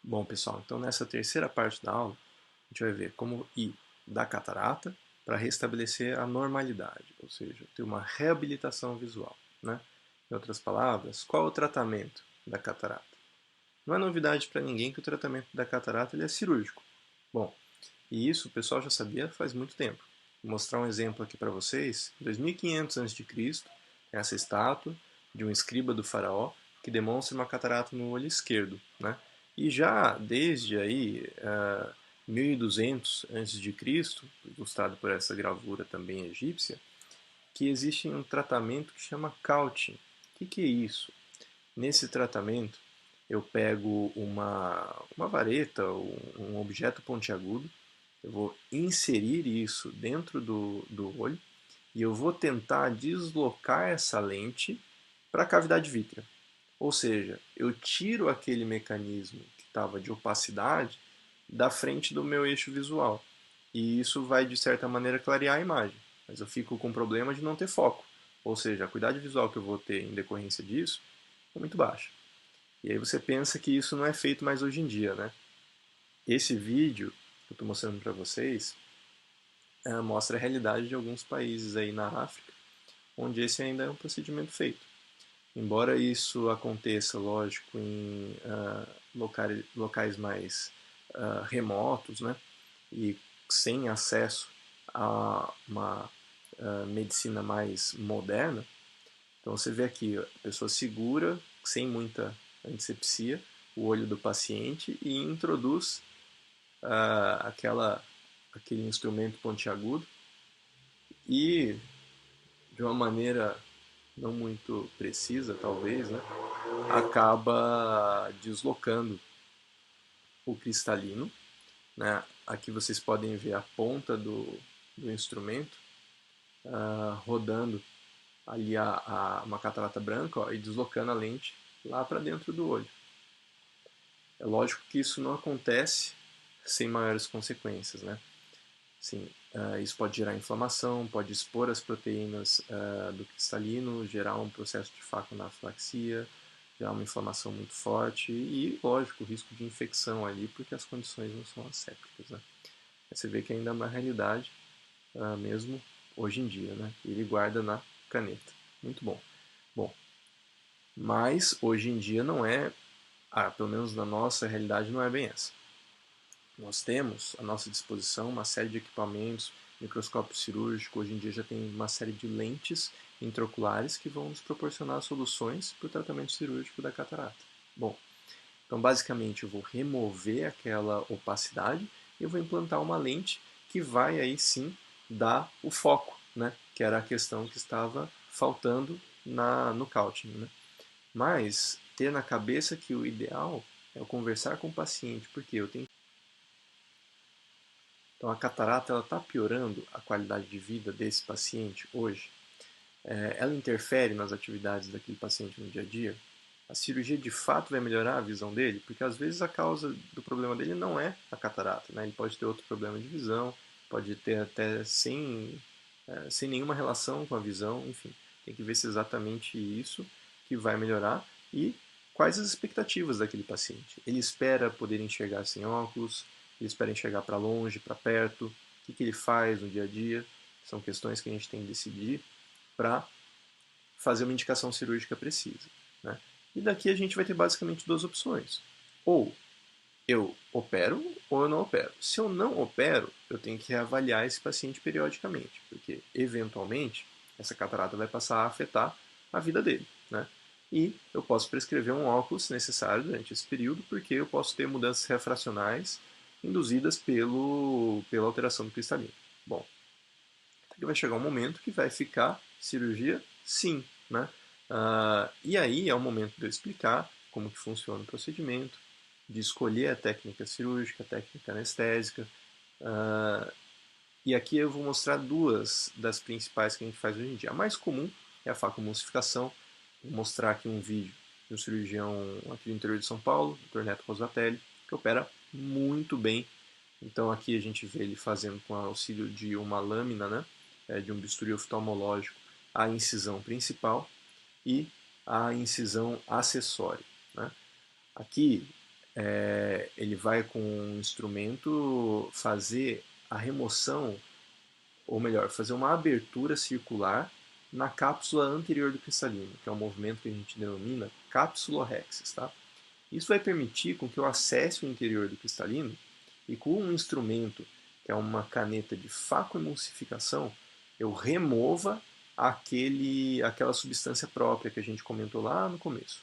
Bom, pessoal, então nessa terceira parte da aula, a gente vai ver como ir da catarata para restabelecer a normalidade, ou seja, ter uma reabilitação visual, né? Em outras palavras, qual é o tratamento da catarata? Não é novidade para ninguém que o tratamento da catarata ele é cirúrgico. Bom, e isso o pessoal já sabia faz muito tempo. Vou mostrar um exemplo aqui para vocês. Em 2500 a.C., essa estátua de um escriba do faraó que demonstra uma catarata no olho esquerdo, né? E já desde aí, 1200 a.C., ilustrado por essa gravura também egípcia, que existe um tratamento que chama Cautery. O que é isso? Nesse tratamento, eu pego uma vareta, um objeto pontiagudo, eu vou inserir isso dentro do olho e eu vou tentar deslocar essa lente para a cavidade vítrea. Ou seja, eu tiro aquele mecanismo que estava de opacidade da frente do meu eixo visual. E isso vai, de certa maneira, clarear a imagem. Mas eu fico com o problema de não ter foco. Ou seja, a qualidade visual que eu vou ter em decorrência disso é muito baixa. E aí você pensa que isso não é feito mais hoje em dia, né? Esse vídeo que eu estou mostrando para vocês mostra a realidade de alguns países aí na África, onde esse ainda é um procedimento feito. Embora isso aconteça, lógico, em locais mais remotos, né, e sem acesso a uma medicina mais moderna, então você vê aqui, a pessoa segura, sem muita antisepsia, o olho do paciente e introduz aquele instrumento pontiagudo e, de uma maneira não muito precisa, talvez, né, acaba deslocando o cristalino. Né? Aqui vocês podem ver a ponta do instrumento rodando ali uma catarata branca, ó, e deslocando a lente lá para dentro do olho. É lógico que isso não acontece sem maiores consequências, né? Sim, isso pode gerar inflamação, pode expor as proteínas do cristalino, gerar um processo de facoanafilaxia, gerar uma inflamação muito forte e, lógico, o risco de infecção ali, porque as condições não são assépticas, né? Você vê que ainda é uma realidade, mesmo hoje em dia, né? Ele guarda na caneta. Muito bom. Bom, mas hoje em dia não é, pelo menos na nossa realidade, não é bem essa. Nós temos à nossa disposição uma série de equipamentos, microscópio cirúrgico, hoje em dia já tem uma série de lentes intraoculares que vão nos proporcionar soluções para o tratamento cirúrgico da catarata. Bom, então basicamente eu vou remover aquela opacidade e eu vou implantar uma lente que vai aí sim dar o foco, né? Que era a questão que estava faltando no Couching, né? Mas ter na cabeça que o ideal é eu conversar com o paciente, porque eu tenho. Então a catarata ela está piorando a qualidade de vida desse paciente hoje. Ela interfere nas atividades daquele paciente no dia a dia. A cirurgia de fato vai melhorar a visão dele, porque às vezes a causa do problema dele não é a catarata, né? Ele pode ter outro problema de visão, pode ter até sem nenhuma relação com a visão, enfim. Tem que ver se é exatamente isso que vai melhorar e quais as expectativas daquele paciente. Ele espera poder enxergar sem óculos, ele espera enxergar para longe, para perto, o que ele faz no dia a dia. São questões que a gente tem que decidir para fazer uma indicação cirúrgica precisa. Né? E daqui a gente vai ter basicamente duas opções. Ou eu opero ou eu não opero. Se eu não opero, eu tenho que reavaliar esse paciente periodicamente, porque eventualmente essa catarata vai passar a afetar a vida dele. Né? E eu posso prescrever um óculos se necessário durante esse período, porque eu posso ter mudanças refracionais induzidas pela alteração do cristalino. Bom, que vai chegar um momento que vai ficar cirurgia sim, né? E aí é o momento de eu explicar como que funciona o procedimento, de escolher a técnica cirúrgica, a técnica anestésica. E aqui eu vou mostrar duas das principais que a gente faz hoje em dia. A mais comum é a facoemulsificação. Vou mostrar aqui um vídeo de um cirurgião aqui do interior de São Paulo, Dr. Neto Rosatelli, que opera muito bem. Então aqui a gente vê ele fazendo com auxílio de uma lâmina, né, de um bisturi oftalmológico, a incisão principal e a incisão acessória. Né? Aqui ele vai com um instrumento fazer a remoção, ou melhor, fazer uma abertura circular na cápsula anterior do cristalino, que é um movimento que a gente denomina capsulorhexis, tá? Isso vai permitir com que eu acesse o interior do cristalino e com um instrumento, que é uma caneta de facoemulsificação, eu remova aquela substância própria que a gente comentou lá no começo.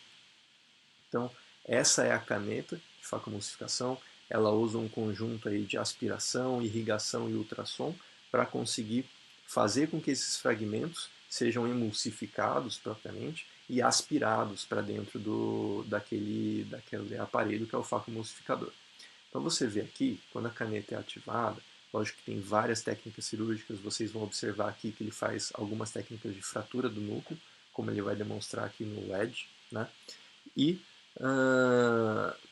Então, essa é a caneta de facoemulsificação. Ela usa um conjunto aí de aspiração, irrigação e ultrassom para conseguir fazer com que esses fragmentos sejam emulsificados propriamente e aspirados para dentro daquele aparelho que é o facoemulsificador. Então você vê aqui, quando a caneta é ativada, lógico que tem várias técnicas cirúrgicas, vocês vão observar aqui que ele faz algumas técnicas de fratura do núcleo, como ele vai demonstrar aqui no LED, né? E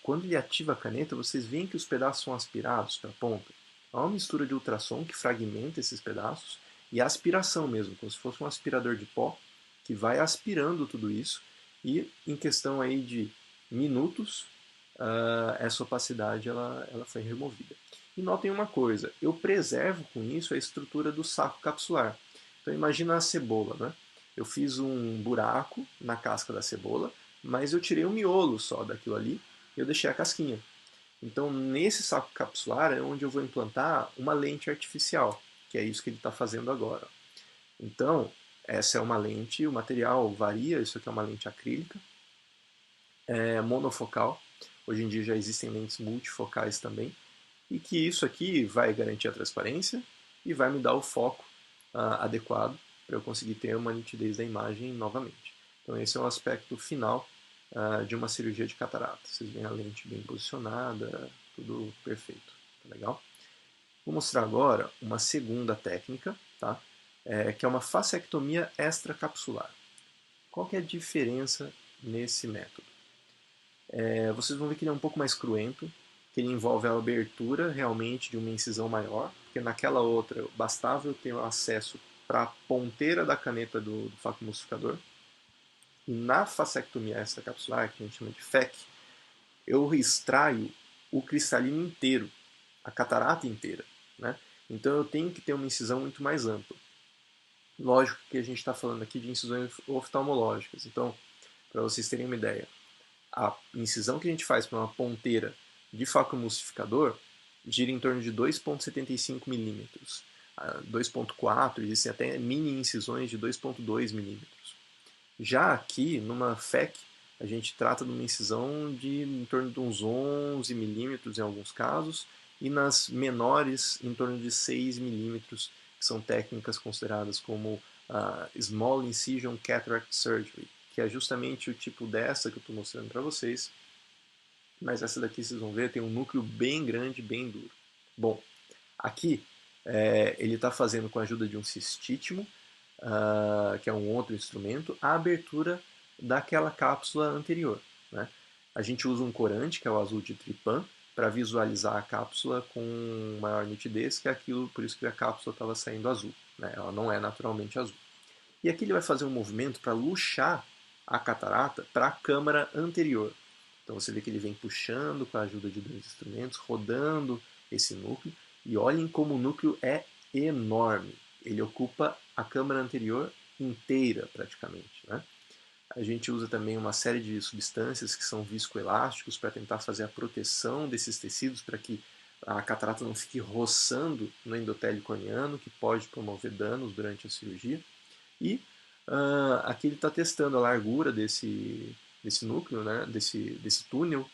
quando ele ativa a caneta, vocês veem que os pedaços são aspirados para a ponta. Há uma mistura de ultrassom que fragmenta esses pedaços e aspiração mesmo, como se fosse um aspirador de pó que vai aspirando tudo isso e em questão aí de minutos essa opacidade ela foi removida. E notem uma coisa, eu preservo com isso a estrutura do saco capsular. Então imagina a cebola, né? Eu fiz um buraco na casca da cebola, mas eu tirei o miolo só daquilo ali e eu deixei a casquinha. Então nesse saco capsular é onde eu vou implantar uma lente artificial, que é isso que ele está fazendo agora. Então essa é uma lente, o material varia, isso aqui é uma lente acrílica, monofocal. Hoje em dia já existem lentes multifocais também, e que isso aqui vai garantir a transparência e vai me dar o foco adequado para eu conseguir ter uma nitidez da imagem novamente. Então esse é o aspecto final de uma cirurgia de catarata. Vocês veem a lente bem posicionada, tudo perfeito. Tá legal? Vou mostrar agora uma segunda técnica, tá? Que é uma facectomia extracapsular. Qual que é a diferença nesse método? Vocês vão ver que ele é um pouco mais cruento, que ele envolve a abertura realmente de uma incisão maior, porque naquela outra bastava eu ter acesso para a ponteira da caneta do facoemulsificador. E na facectomia extracapsular, que a gente chama de FEC, eu extraio o cristalino inteiro, a catarata inteira, né? Então eu tenho que ter uma incisão muito mais ampla. Lógico que a gente está falando aqui de incisões oftalmológicas, então, para vocês terem uma ideia, a incisão que a gente faz para uma ponteira de facoemulsificador gira em torno de 2,75 milímetros. 2,4, existem até mini incisões de 2,2 milímetros. Já aqui, numa FEC, a gente trata de uma incisão de em torno de uns 11 milímetros em alguns casos, e nas menores em torno de 6 milímetros, que são técnicas consideradas como Small Incision Cataract Surgery, que é justamente o tipo dessa que eu estou mostrando para vocês, mas essa daqui vocês vão ver tem um núcleo bem grande, bem duro. Bom, aqui ele está fazendo com a ajuda de um cistítomo, que é um outro instrumento, a abertura daquela cápsula anterior, né? A gente usa um corante, que é o azul de Trypan, para visualizar a cápsula com maior nitidez, que é aquilo, por isso que a cápsula estava saindo azul, né? Ela não é naturalmente azul. E aqui ele vai fazer um movimento para luxar a catarata para a câmara anterior. Então você vê que ele vem puxando com a ajuda de dois instrumentos, rodando esse núcleo, e olhem como o núcleo é enorme. Ele ocupa a câmara anterior inteira, praticamente, né? A gente usa também uma série de substâncias que são viscoelásticos para tentar fazer a proteção desses tecidos para que a catarata não fique roçando no endotélio corneano, que pode promover danos durante a cirurgia. E aqui ele está testando a largura desse núcleo, né, desse túnel,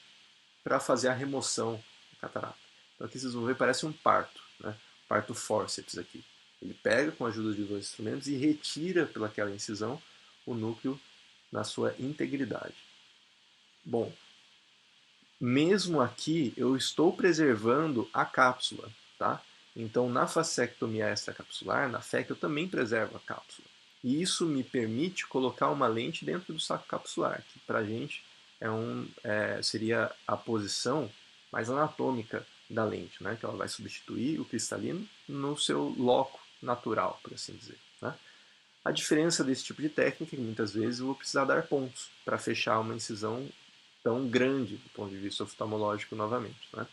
para fazer a remoção da catarata. Então aqui vocês vão ver, parece um parto, né? Parto forceps aqui. Ele pega com a ajuda de dois instrumentos e retira pelaquela incisão o núcleo na sua integridade. Bom, mesmo aqui eu estou preservando a cápsula, tá? Então na facectomia extracapsular, na FEC, eu também preservo a cápsula. E isso me permite colocar uma lente dentro do saco capsular, que para a gente seria a posição mais anatômica da lente, né? Que ela vai substituir o cristalino no seu loco natural, por assim dizer, né? A diferença desse tipo de técnica é que muitas vezes eu vou precisar dar pontos para fechar uma incisão tão grande do ponto de vista oftalmológico novamente, né?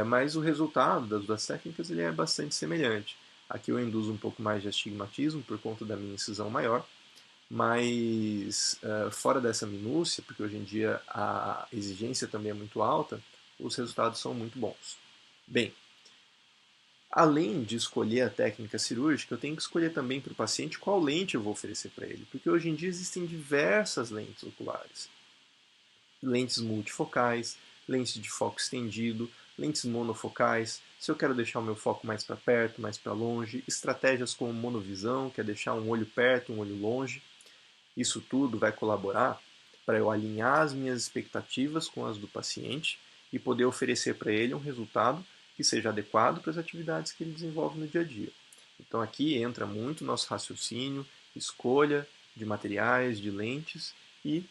Mas o resultado das duas técnicas ele é bastante semelhante. Aqui eu induzo um pouco mais de astigmatismo por conta da minha incisão maior, mas fora dessa minúcia, porque hoje em dia a exigência também é muito alta, os resultados são muito bons. Bem, além de escolher a técnica cirúrgica, eu tenho que escolher também para o paciente qual lente eu vou oferecer para ele, porque hoje em dia existem diversas lentes oculares. Lentes multifocais, lentes de foco estendido, lentes monofocais, se eu quero deixar o meu foco mais para perto, mais para longe, estratégias como monovisão, que é deixar um olho perto, um olho longe. Isso tudo vai colaborar para eu alinhar as minhas expectativas com as do paciente e poder oferecer para ele um resultado que seja adequado para as atividades que ele desenvolve no dia a dia. Então aqui entra muito nosso raciocínio, escolha de materiais, de lentes e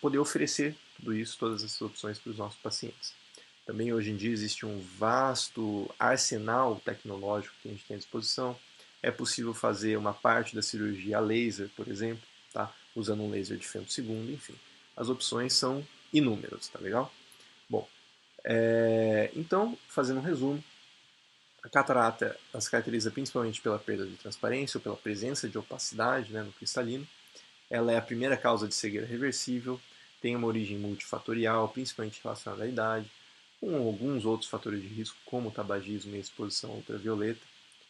poder oferecer tudo isso, todas essas opções para os nossos pacientes. Também hoje em dia existe um vasto arsenal tecnológico que a gente tem à disposição. É possível fazer uma parte da cirurgia a laser, por exemplo, tá? Usando um laser de femtosegundo, enfim. As opções são inúmeras, tá legal? Bom, então, fazendo um resumo, a catarata ela se caracteriza principalmente pela perda de transparência ou pela presença de opacidade, né, no cristalino. Ela é a primeira causa de cegueira reversível, tem uma origem multifatorial, principalmente relacionada à idade, com alguns outros fatores de risco, como o tabagismo e a exposição ultravioleta.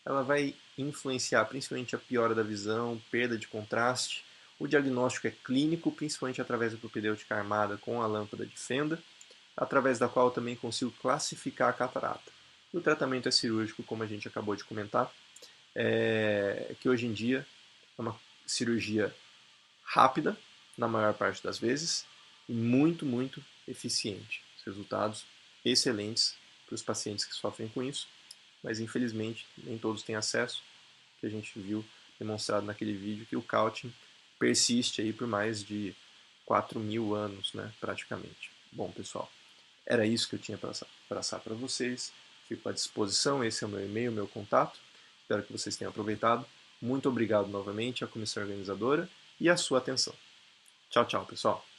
Ela vai influenciar principalmente a piora da visão, perda de contraste. O diagnóstico é clínico, principalmente através da propedêutica armada com a lâmpada de fenda, através da qual eu também consigo classificar a catarata. E o tratamento é cirúrgico, como a gente acabou de comentar, que hoje em dia é uma cirurgia rápida, na maior parte das vezes, e muito, muito eficiente. Os resultados excelentes para os pacientes que sofrem com isso, mas infelizmente nem todos têm acesso, que a gente viu demonstrado naquele vídeo que o Cauchin persiste aí por mais de 4.000 anos, né, praticamente. Bom, pessoal, era isso que eu tinha para passar para vocês. Fico à disposição, esse é o meu e-mail, meu contato. Espero que vocês tenham aproveitado. Muito obrigado novamente à comissão organizadora e à sua atenção. Tchau, tchau, pessoal.